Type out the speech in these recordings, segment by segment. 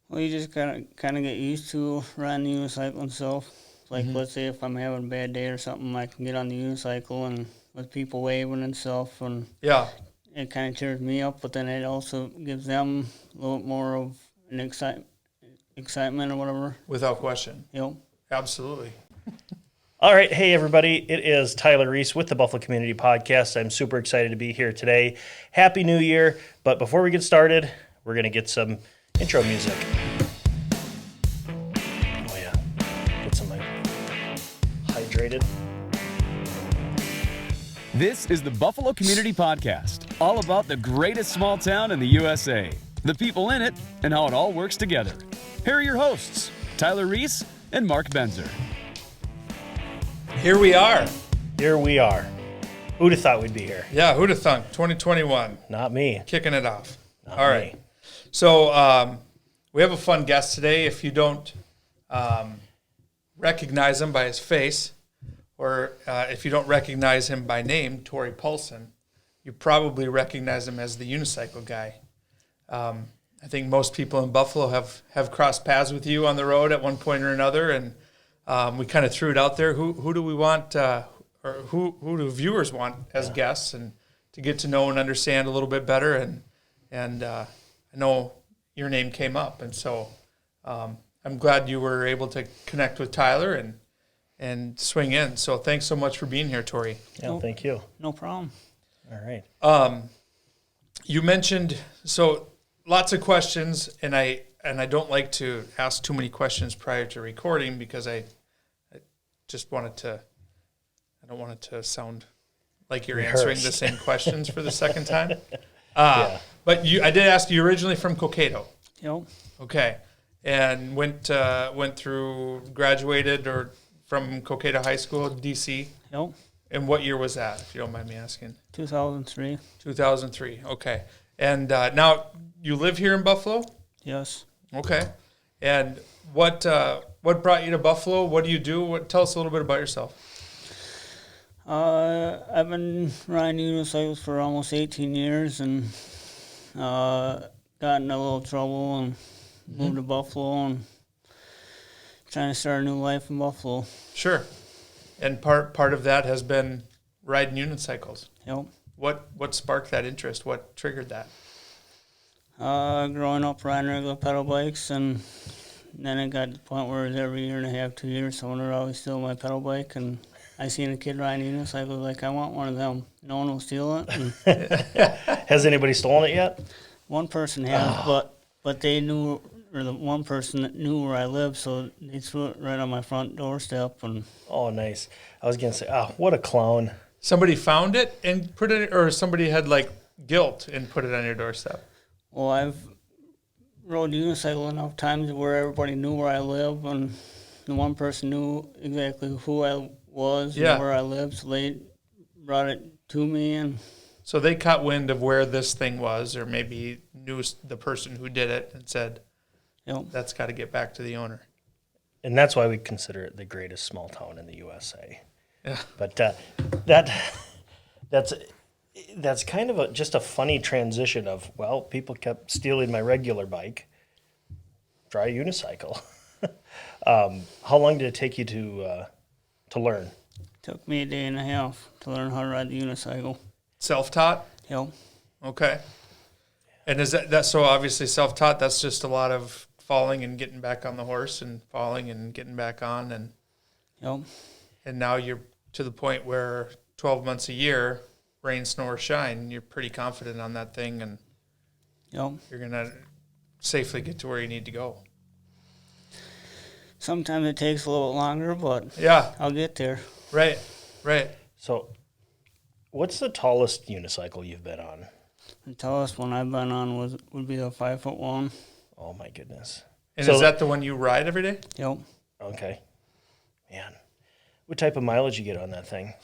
Well, you just kind of get used to riding the unicycle and stuff. Like, let's say if I'm having a bad day or something, I can get on the unicycle and with people waving and stuff, and it kind of cheers me up. But then it also gives them a little more of an excitement or whatever. Without question. Yep. Absolutely. All right. Hey, everybody. It is Tyler Reiss with the Buffalo Community Podcast. I'm super excited to be here today. Happy New Year. But before we get started, we're going to get some intro music. Oh, yeah. Get some hydrated. This is the Buffalo Community Podcast, all about the greatest small town in the USA, the people in it, and how it all works together. Here are your hosts, Tyler Reiss and Mark Benzer. Here we are. Here we are. Who'd have thought we'd be here? Yeah, who'd have thunk? 2021. Not me. Kicking it off. Not all right. me. So we have a fun guest today. If you don't recognize him by his face, or if you don't recognize him by name, Tory Paulson, you probably recognize him as the Unicycle guy. I think most people in Buffalo have crossed paths with you on the road at one point or another, and we kind of threw it out there. Who do we want, or who do viewers want as guests, and to get to know and understand a little bit better? And I know your name came up, and so I'm glad you were able to connect with Tyler and swing in. So thanks so much for being here, Tory. Yeah, thank you. No problem. All right. You mentioned lots of questions, and I don't like to ask too many questions prior to recording because I just wanted to. I don't want it to sound like you're answering the same questions for the second time. Yeah. But I did ask you originally from Cokato. Yep. Okay, and went through, graduated or from Cokato High School, DC. Yep. And what year was that, if you don't mind me asking? 2003. 2003. Okay. And now you live here in Buffalo? Yes. Okay. And what brought you to Buffalo? What do you do? Tell us a little bit about yourself. I've been riding unicycles for almost 18 years and got in a little trouble and moved to Buffalo and trying to start a new life in Buffalo. Sure. And part of that has been riding unicycles. Yep. What sparked that interest? What triggered that? Growing up riding regular pedal bikes, and then it got to the point where it was every year and a half, 2 years, someone would always steal my pedal bike, and I seen a kid riding a unicycle, like, I want one of them. No one will steal it. And Has anybody stolen it yet? one person has, but they knew, or the one person that knew where I lived, so they threw it right on my front doorstep. And Oh, nice. I was going to say, what a clown. Somebody found it and put it, or somebody had like guilt and put it on your doorstep? well, I've rode unicycle enough times where everybody knew where I live, and the one person knew exactly who I was and where I lived, so they brought it to me. And So they caught wind of where this thing was, or maybe knew the person who did it and said, yep. that's got to get back to the owner. And that's why we consider it the greatest small town in the USA. Yeah. But that's kind of just a funny transition of, well, people kept stealing my regular bike. Try a unicycle. How long did it take you to learn? Took me a day and a half to learn how to ride the unicycle. Self-taught? Yep. Okay. And is that's so obviously self-taught? That's just a lot of falling and getting back on the horse and falling and getting back on, and Yep. and now you're to the point where 12 months a year, rain, snow, or shine, you're pretty confident on that thing, and Yep. you're gonna safely get to where you need to go. Sometimes it takes a little longer, but Yeah. I'll get there. Right. So what's the tallest unicycle you've been on? The tallest one I've been on would be the 5'1". Oh, my goodness. And So- is that the one you ride every day? Yep. Okay. Man. What type of mileage you get on that thing?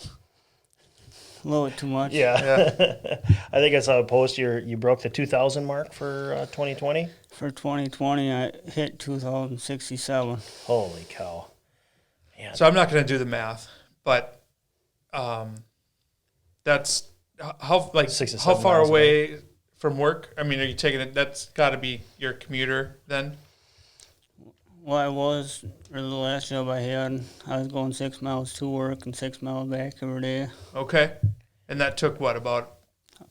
A little bit too much. Yeah. I think I saw a post you broke the 2,000 mark for 2020. For 2020, I hit 2,067. Holy cow. Man. So I'm not going to do the math, but that's how 6 or 7 how far miles away from work? I mean, are you taking it? That's got to be your commuter then. Well, I was, or the last job I had, I was going 6 miles to work and 6 miles back every day. Okay. And that took what, about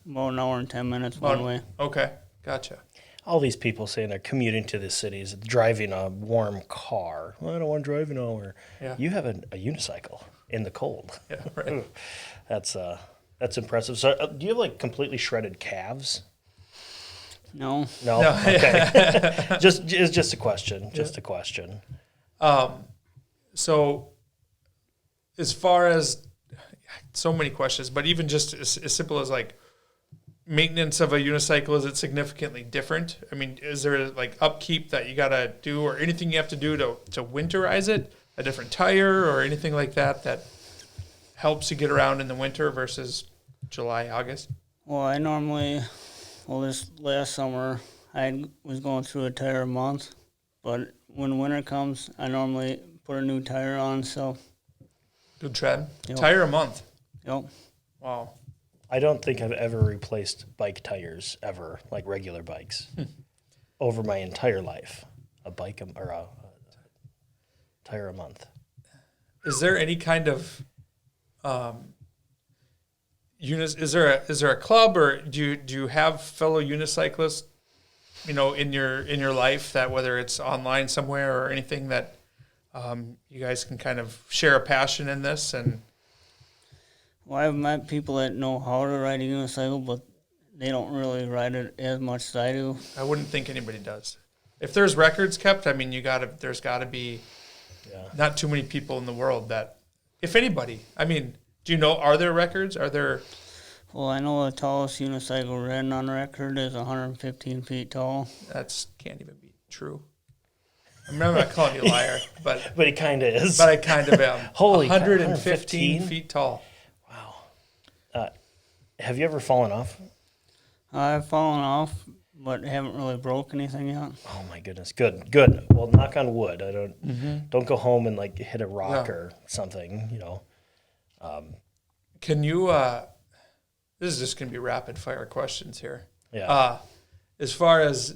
an hour and 10 minutes one way. Okay, gotcha. All these people saying they're commuting to the cities, driving a warm car. Well, I don't want to drive an hour. Yeah. You have a unicycle in the cold. Yeah, right. That's impressive. So, do you have like completely shredded calves? No. No. Okay. It's just a question. Just a question. So, as far as so many questions, but even just as simple as like maintenance of a unicycle, is it significantly different? I mean, is there like upkeep that you got to do or anything you have to do to winterize it? A different tire or anything like that helps you get around in the winter versus July, August? Well, this last summer, I was going through a tire a month, but when winter comes, I normally put a new tire on, so. Good tread. Yep. Tire a month? Yep. Wow. I don't think I've ever replaced bike tires ever, like regular bikes, over my entire life. A tire a month. Is there any kind of is there a club, or do you have fellow unicyclists, in your life, that whether it's online somewhere or anything that you guys can kind of share a passion in this? And Well, I've met people that know how to ride a unicycle, but they don't really ride it as much as I do. I wouldn't think anybody does. If there's records kept, I mean, there's got to be not too many people in the world that, if anybody, I mean, do you know, are there records? Are there? Well, I know the tallest unicycle ridden on record is 115 feet tall. That's can't even be true. I'm not calling you a liar, but it kind of is. But I kind of am. Holy 115 feet tall. Wow. Have you ever fallen off? I've fallen off, but haven't really broke anything yet. Oh my goodness, good. Well, knock on wood. I don't go home and like hit a rock or something. Can you? This is just gonna be rapid fire questions here. Yeah. As far as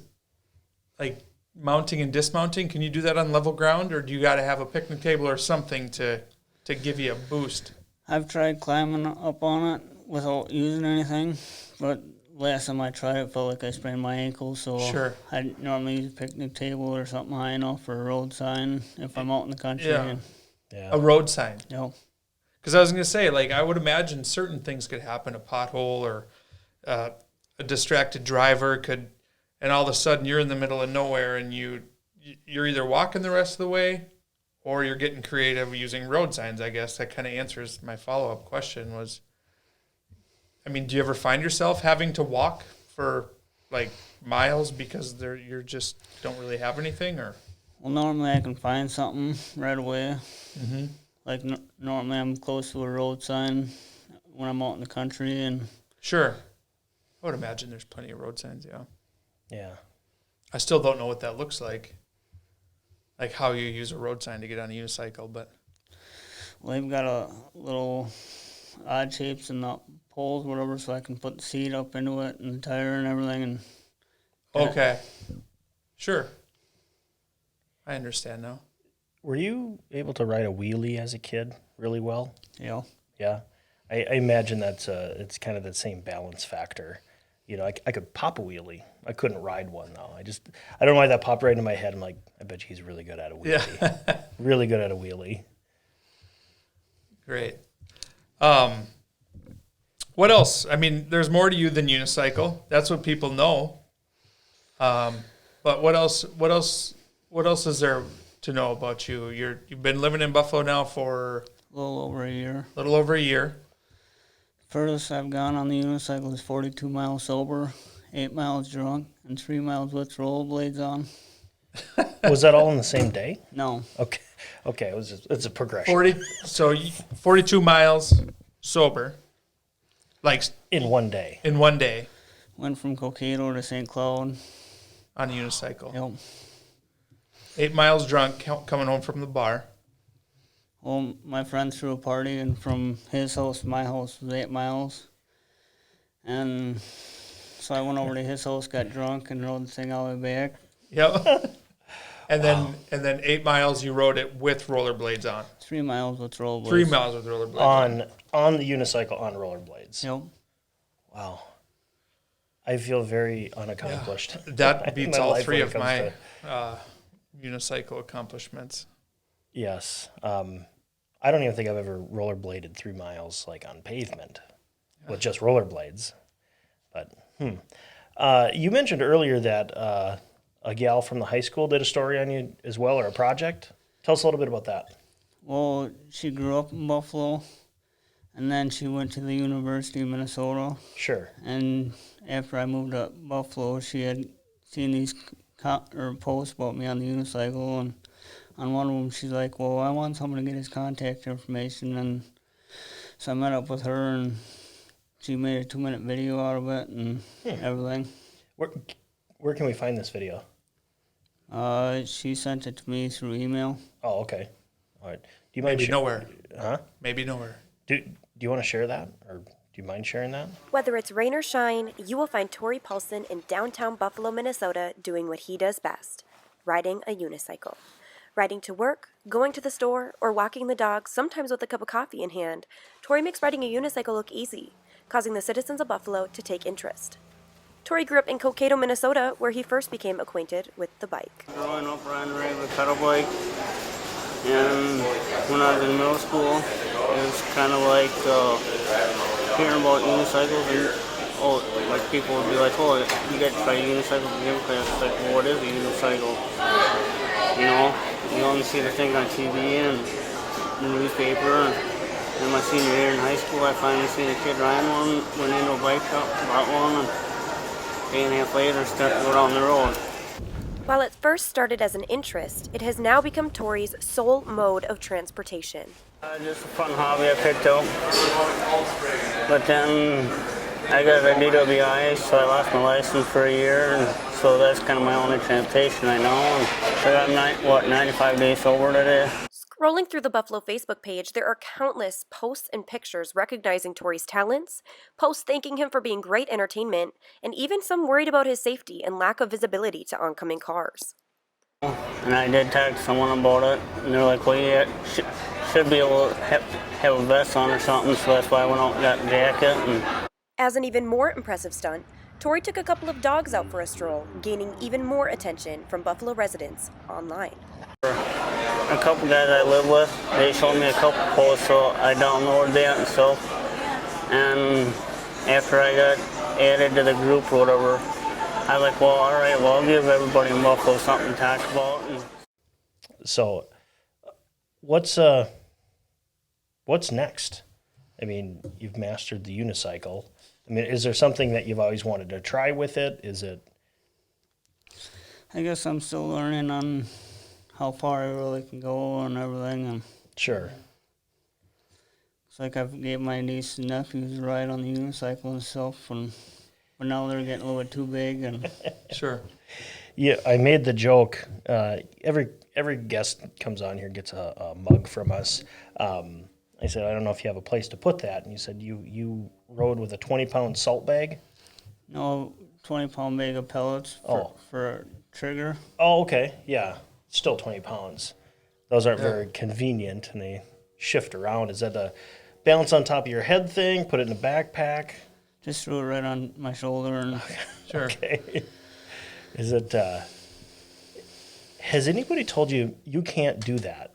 like mounting and dismounting, can you do that on level ground, or do you got to have a picnic table or something to give you a boost? I've tried climbing up on it without using anything, but last time I tried it, felt like I sprained my ankle, so Sure. I normally use a picnic table or something high enough for a road sign if I'm out in the country. Yeah. Yeah. A road sign. Yep. Because I was going to say, like, I would imagine certain things could happen, a pothole or a distracted driver could, and all of a sudden you're in the middle of nowhere and you're either walking the rest of the way or you're getting creative using road signs, I guess. That kind of answers my follow-up question was, I mean, do you ever find yourself having to walk for, like, miles because you just don't really have anything, or? Well, normally I can find something right away. Mm-hmm. Like, normally I'm close to a road sign when I'm out in the country. And Sure. I would imagine there's plenty of road signs, yeah. Yeah. I still don't know what that looks like how you use a road sign to get on a unicycle, but. well, they've got a little odd shapes in the poles, whatever, so I can put the seat up into it and the tire and everything. And Okay. Sure. I understand now. Were you able to ride a wheelie as a kid really well? Yeah. Yeah. I imagine it's kind of the same balance factor. I could pop a wheelie. I couldn't ride one, though. I don't know why that popped right into my head. I'm like, I bet he's really good at a wheelie. Yeah. Really good at a wheelie. Great. What else? I mean, there's more to you than unicycle. That's what people know. But what else is there to know about you? You've been living in Buffalo now for A little over a year. Furthest I've gone on the unicycle is 42 miles sober, 8 miles drunk, and 3 miles with rollerblades on. Was that all in the same day? No. Okay. It's a progression. 42 miles sober, like In one day. in one day Went from Cokato to St. Cloud. on a unicycle. Yep. 8 miles drunk, coming home from the bar. Well, my friend threw a party, and from his house to my house was 8 miles. And so I went over to his house, got drunk, and rode the thing all the way back. Yep. And then 8 miles you rode it with rollerblades on. 3 miles with rollerblades. 3 miles with rollerblades on the unicycle on rollerblades. Yep. Wow. I feel very unaccomplished. Yeah. That beats all three of my unicycle accomplishments. Yes. I don't even think I've ever rollerbladed 3 miles like on pavement with just rollerblades. But you mentioned earlier that a gal from the high school did a story on you as well, or a project. Tell us a little bit about that. Well, she grew up in Buffalo, and then she went to the University of Minnesota. Sure. And after I moved to Buffalo, she had seen these posts about me on the unicycle, and on one of them, she's like, well, I want someone to get his contact information, and so I met up with her, and she made a 2-minute video out of it and everything. Where can we find this video? She sent it to me through email. Oh, okay. All right. Do you mind Maybe nowhere. Huh? Maybe nowhere. Do you want to share that, or do you mind sharing that? Whether it's rain or shine, you will find Tory Paulson in downtown Buffalo, Minnesota, doing what he does best, riding a unicycle. Riding to work, going to the store, or walking the dog, sometimes with a cup of coffee in hand, Tory makes riding a unicycle look easy, causing the citizens of Buffalo to take interest. Tory grew up in Cokato, Minnesota, where he first became acquainted with the bike. Growing up riding a regular pedal bike, and when I was in middle school, it was kind of like hearing about unicycles, and like people would be like, oh, you got to try unicycles in gym class. It's like, well, what is a unicycle? You know, you only see the thing on TV and the newspaper. And in my senior year in high school, I finally seen a kid riding one, went into a bike shop, bought one, and a day and a half later, started to go down the road. While it first started as an interest, it has now become Tory's sole mode of transportation. Just a fun hobby I picked up. But then I got a DWI, so I lost my license for a year, and so that's kind of my only transportation right now. And so I'm 95 days sober today. Scrolling through the Buffalo Facebook page, there are countless posts and pictures recognizing Tory's talents, posts thanking him for being great entertainment, and even some worried about his safety and lack of visibility to oncoming cars. And I did talk to someone about it, and they're like, well, yeah, should be able to have a vest on or something, so that's why I went out and got a jacket. And as an even more impressive stunt, Tory took a couple of dogs out for a stroll, gaining even more attention from Buffalo residents online. A couple guys I live with, they showed me a couple posts, so I downloaded that and stuff. And after I got added to the group or whatever, I was like, well, all right, well, I'll give everybody in Buffalo something to talk about. And so, what's next? I mean, you've mastered the unicycle. I mean, is there something that you've always wanted to try with it? Is it? I guess I'm still learning on how far I really can go and everything. And sure. It's like I've gave my niece and nephews a ride on the unicycle and stuff, but now they're getting a little bit too big. And Sure. Yeah, I made the joke. Every guest comes on here gets a mug from us. I said, I don't know if you have a place to put that. And you said you rode with a 20-pound salt bag? No, 20-pound bag of pellets for a trigger. Oh, okay. Yeah. Still 20 pounds. Those aren't very convenient, and they shift around. Is that a balance on top of your head thing? Put it in a backpack? Just threw it right on my shoulder. And Sure. Okay. Is it, has anybody told you you can't do that?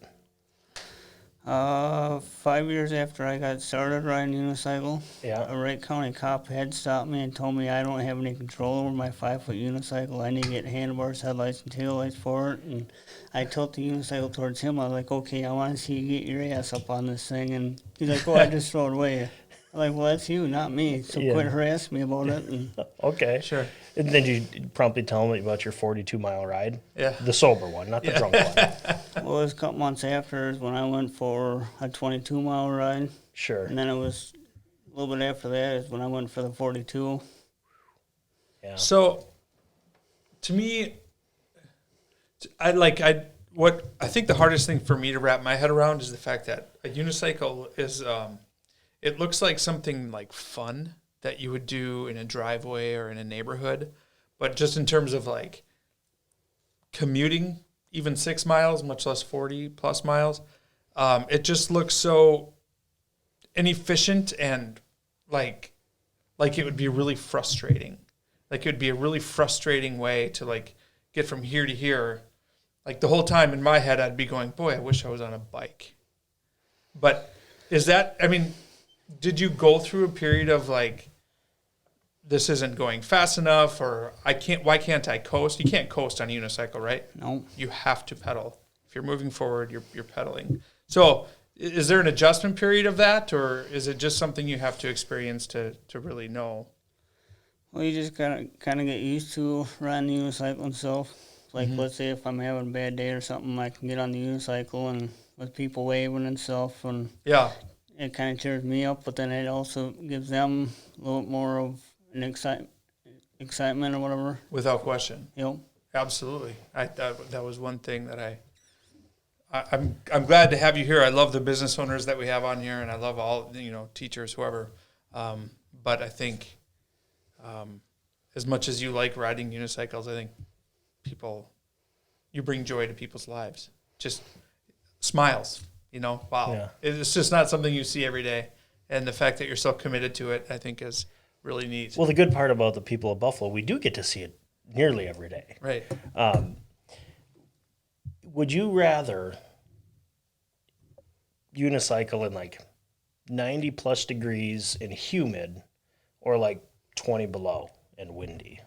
5 years after I got started riding unicycle, Yeah. a Wright County cop had stopped me and told me I don't have any control over my 5-foot unicycle. I need to get handlebars, headlights, and taillights for it. And I tilted the unicycle towards him. I was like, okay, I want to see you get your ass up on this thing. And he's like, oh, I just throw it away. I'm like, well, that's you, not me. So quit harassing me about it. And Okay. Sure. And then you promptly tell them about your 42-mile ride? Yeah. The sober one, not the drunk one. well, it was a couple months after is when I went for a 22-mile ride. Sure. And then it was a little bit after that is when I went for the 42. Yeah. So, to me, I think the hardest thing for me to wrap my head around is the fact that a unicycle is, it looks like something like fun that you would do in a driveway or in a neighborhood, but just in terms of like commuting, even 6 miles, much less 40 plus miles. It just looks so inefficient and like it would be really frustrating. Like it would be a really frustrating way to like get from here to here. Like the whole time in my head, I'd be going, boy, I wish I was on a bike. But is that, I mean, did you go through a period of like, this isn't going fast enough, or why can't I coast? You can't coast on a unicycle, right? No. You have to pedal. If you're moving forward, you're pedaling. So is there an adjustment period of that, or is it just something you have to experience to really know? Well, you just kind of get used to riding the unicycle itself. Like, let's say if I'm having a bad day or something, I can get on the unicycle and with people waving and stuff, and it kind of cheers me up, but then it also gives them a little more of an excitement or whatever. Without question. Yep. Absolutely. That was one thing that I'm glad to have you here. I love the business owners that we have on here, and I love all, teachers, whoever. But I think as much as you like riding unicycles, I think you bring joy to people's lives. Just smiles, wow. Yeah. It's just not something you see every day. And the fact that you're so committed to it, I think is really neat. Well, the good part about the people of Buffalo, we do get to see it nearly every day. Right. Would you rather unicycle in like 90 plus degrees and humid, or like 20 below and windy?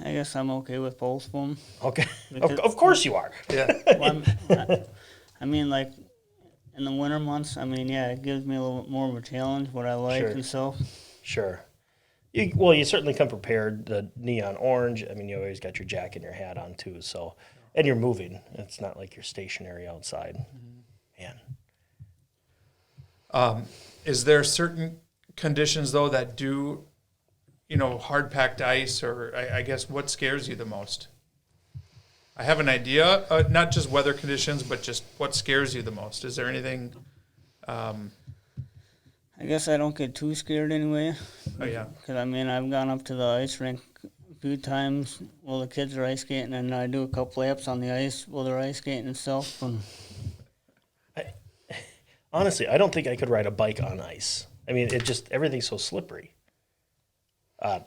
I guess I'm okay with both of them. Okay. Of course you are. Yeah. Well, I mean, like, in the winter months, it gives me a little bit more of a challenge, what I like and stuff. Sure. You certainly come prepared. The neon orange, you always got your jacket and your hat on too. So, and you're moving. It's not like you're stationary outside. Man. Is there certain conditions though that do, hard packed ice, or I guess what scares you the most? I have an idea, not just weather conditions, but just what scares you the most. Is there anything? I guess I don't get too scared anyway. Oh, yeah. Because, I've gone up to the ice rink a few times while the kids are ice skating, and I do a couple laps on the ice while they're ice skating and stuff. And honestly, I don't think I could ride a bike on ice. Everything's so slippery. Have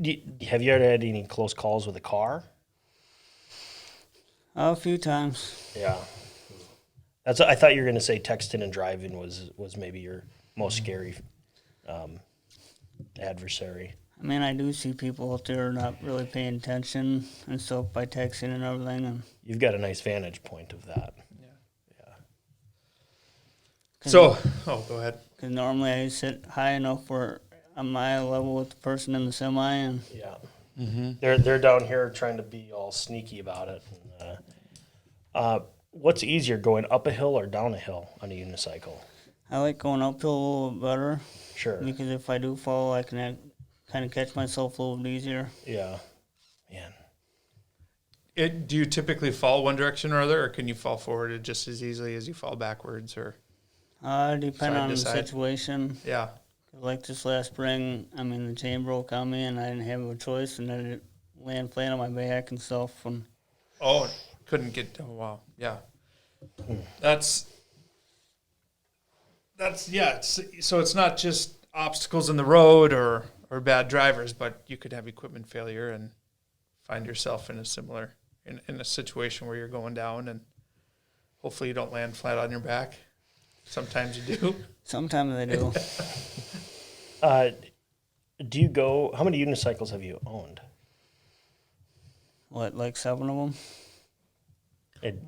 you ever had any close calls with a car? A few times. Yeah. I thought you were going to say texting and driving was maybe your most scary adversary. I do see people out there not really paying attention and stuff by texting and everything. And you've got a nice vantage point of that. Yeah. So, go ahead. Because normally I sit high enough where I'm eye level with the person in the semi, and they're down here trying to be all sneaky about it. And, what's easier, going up a hill or down a hill on a unicycle? I like going uphill a little bit better. Sure. Because if I do fall, I can kind of catch myself a little bit easier. Yeah. Man. Do you typically fall one direction or other, or can you fall forward just as easily as you fall backwards? Or depending on the situation. Yeah. Like this last spring, the chain broke on me, and I didn't have a choice, and then it landed flat on my back and stuff. And couldn't get. Oh wow, yeah. That's yeah. So it's not just obstacles in the road or bad drivers, but you could have equipment failure and find yourself in a similar in a situation where you're going down, and hopefully you don't land flat on your back. Sometimes you do. Sometimes I do. Do you go? How many unicycles have you owned? What, like 7 of them?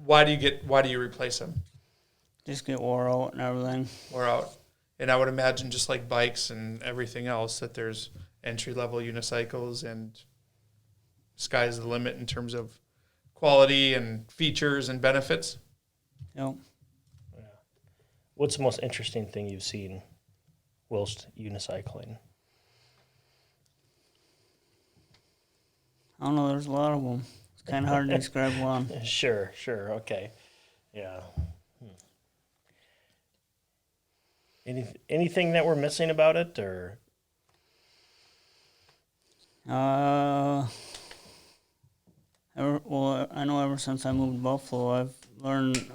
Why do you replace them? Just get wore out and everything. Wore out. And I would imagine, just like bikes and everything else, that there's entry-level unicycles and sky's the limit in terms of quality and features and benefits. Yep. Yeah. What's the most interesting thing you've seen whilst unicycling? I don't know. There's a lot of them. It's kind of hard to describe one. Sure. Okay. Yeah. Anything that we're missing about it, or? I know ever since I moved to Buffalo, I've learned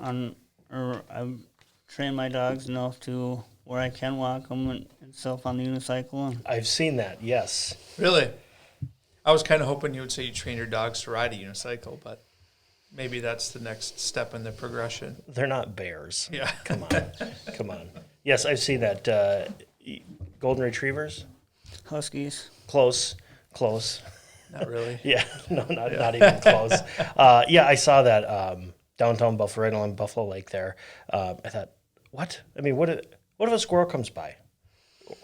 I've trained my dogs enough to where I can walk them and stuff on the unicycle. And I've seen that, yes. Really? I was kind of hoping you would say you train your dogs to ride a unicycle, but maybe that's the next step in the progression. They're not bears. Yeah. Come on. Yes, I've seen that. Golden Retrievers? Huskies. Close. Not really. Yeah, no, not even close. Yeah, I saw that downtown Buffalo, right along Buffalo Lake there. I thought, what? I mean, what if a squirrel comes by?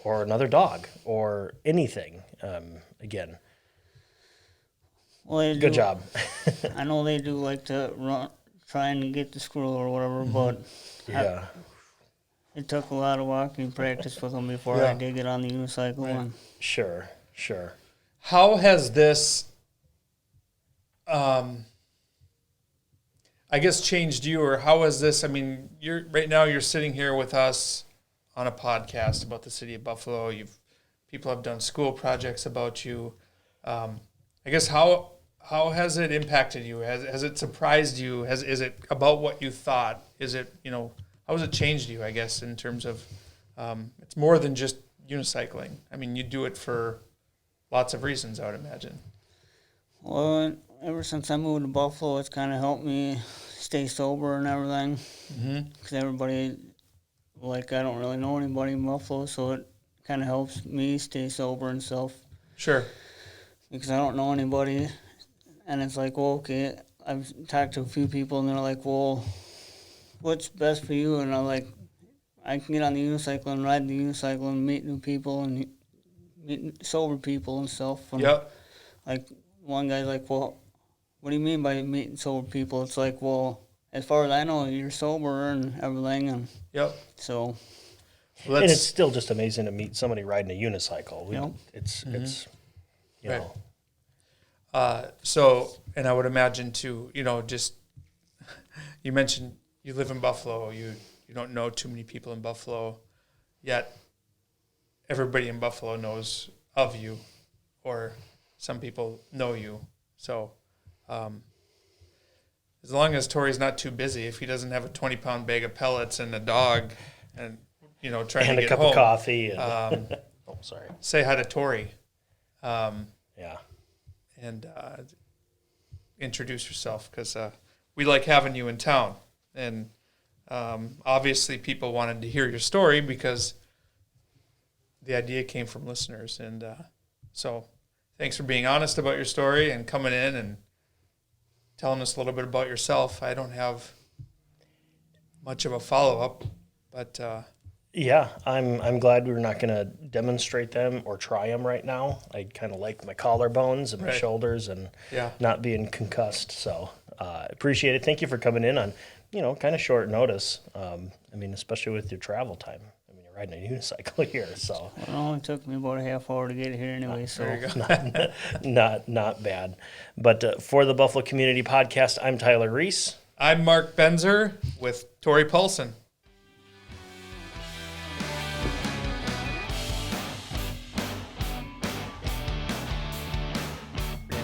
Or another dog? Or anything? Again. Well, Good job. I know they do like to try and get the squirrel or whatever, but Yeah. it took a lot of walking practice with them before I did get on the unicycle. Right. And Sure. How has this, I guess, changed you, or how has this? I mean, right now you're sitting here with us on a podcast about the city of Buffalo. People have done school projects about you. I guess how has it impacted you? Has it surprised you? Is it about what you thought? Is it how has it changed you? I guess in terms of it's more than just unicycling. I mean, you do it for lots of reasons, I would imagine. Well, ever since I moved to Buffalo, it's kind of helped me stay sober and everything. Because everybody, I don't really know anybody in Buffalo, so it kind of helps me stay sober and stuff. Sure. Because I don't know anybody. And it's like, well, okay, I've talked to a few people, and they're like, well, what's best for you? And I'm like, I can get on the unicycle and ride the unicycle and meet new people and meet sober people and stuff. And Yep. Like, one guy's like, well, what do you mean by meeting sober people? It's like, well, as far as I know, you're sober and everything. And Yep. so. And it's still just amazing to meet somebody riding a unicycle. Yep. It's you Right. know. So, and I would imagine too, just you mentioned you live in Buffalo. You don't know too many people in Buffalo, yet everybody in Buffalo knows of you, or some people know you. So, as long as Tory's not too busy, if he doesn't have a 20-pound bag of pellets and a dog, and trying And to a get cup home, of coffee. And, oh, sorry. say hi to Tory. Yeah. And introduce yourself, because we like having you in town. And obviously people wanted to hear your story because the idea came from listeners. And so thanks for being honest about your story and coming in and telling us a little bit about yourself. I don't have much of a follow-up, but... Yeah, I'm glad we're not going to demonstrate them or try them right now. I kind of like my collarbones and my shoulders and not being concussed. So appreciate it. Thank you for coming in on, kind of short notice. I mean, especially with your travel time. I mean, you're riding a unicycle here, so. Well, it only took me about a half hour to get here anyway, so. There you go. Not bad. But for the Buffalo Community Podcast, I'm Tyler Reiss. I'm Mark Benzer with Tory Paulson.